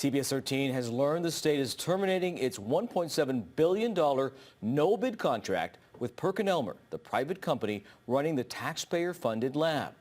CBS 13 has learned the state is terminating its $1.7 billion no-bid contract with PerkinElmer, the private company running the taxpayer-funded lab.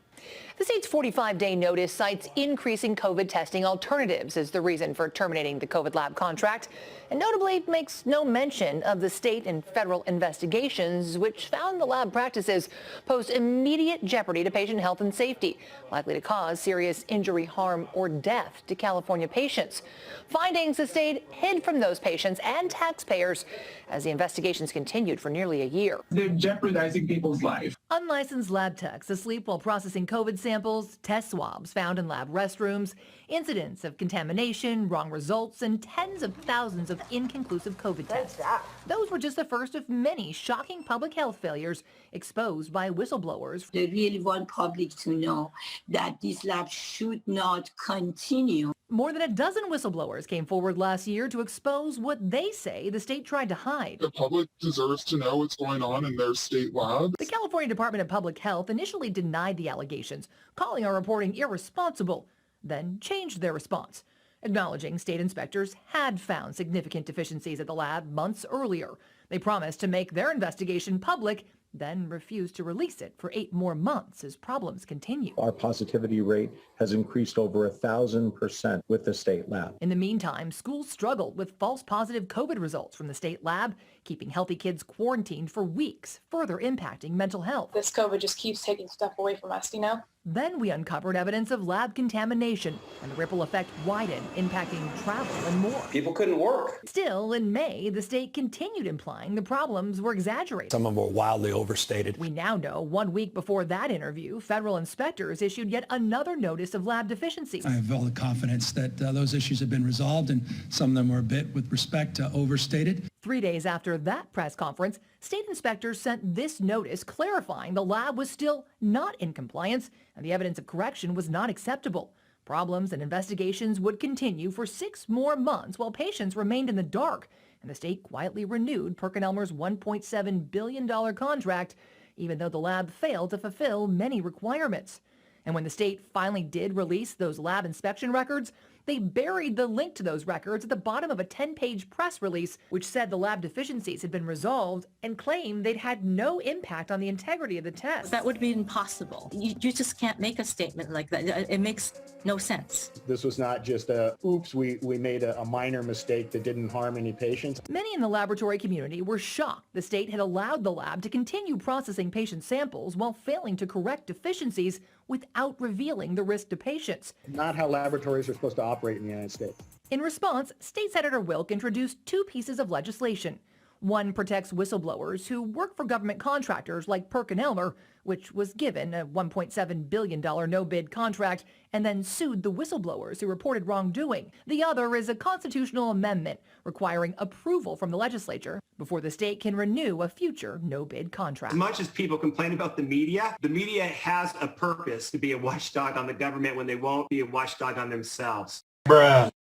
The state's 45-day notice cites increasing COVID testing alternatives as the reason for terminating the COVID lab contract, and notably makes no mention of the state and federal investigations which found the lab practices pose immediate jeopardy to patient health and safety, likely to cause serious injury, harm, or death to California patients. Findings the state hid from those patients and taxpayers as the investigations continued for nearly a year. They're jeopardizing people's lives. Unlicensed lab techs asleep while processing COVID samples, test swabs found in lab restrooms, incidents of contamination, wrong results, and tens of thousands of inconclusive COVID tests. Those were just the first of many shocking public health failures exposed by whistleblowers. They really want public to know that this lab should not continue. More than a dozen whistleblowers came forward last year to expose what they say the state tried to hide. The public deserves to know what's going on in their state labs. The California Department of Public Health initially denied the allegations, calling our reporting irresponsible, then changed their response, acknowledging state inspectors had found significant deficiencies at the lab months earlier. They promised to make their investigation public, then refused to release it for 8 more months as problems continue. Our positivity rate has increased over 1,000% with the state lab. In the meantime, schools struggled with false positive COVID results from the state lab, keeping healthy kids quarantined for weeks, further impacting mental health. This COVID just keeps taking stuff away from us, you know? Then we uncovered evidence of lab contamination, and the ripple effect widened, impacting travel and more. People couldn't work. Still, in May, the state continued implying the problems were exaggerated. Some of them were wildly overstated. We now know 1 week before that interview, federal inspectors issued yet another notice of lab deficiencies. I have all the confidence that those issues have been resolved, and some of them were a bit, with respect, overstated. 3 days after that press conference, state inspectors sent this notice clarifying the lab was still not in compliance and the evidence of correction was not acceptable. Problems and investigations would continue for 6 more months while patients remained in the dark, and the state quietly renewed PerkinElmer's $1.7 billion contract, even though the lab failed to fulfill many requirements. And when the state finally did release those lab inspection records, they buried the link to those records at the bottom of a 10-page press release, which said the lab deficiencies had been resolved and claimed they'd had no impact on the integrity of the test. That would be impossible. You just can't make a statement like that. It makes no sense. This was not just oops, we made a minor mistake that didn't harm any patients. Many in the laboratory community were shocked the state had allowed the lab to continue processing patient samples while failing to correct deficiencies without revealing the risk to patients. Not how laboratories are supposed to operate in the United States. In response, State Senator Wilk introduced 2 pieces of legislation. One protects whistleblowers who work for government contractors like PerkinElmer, which was given a $1.7 billion no-bid contract and then sued the whistleblowers who reported wrongdoing. The other is a constitutional amendment requiring approval from the legislature before the state can renew a future no-bid contract. As much as people complain about the media has a purpose to be a watchdog on the government when they won't be a watchdog on themselves. Bruh.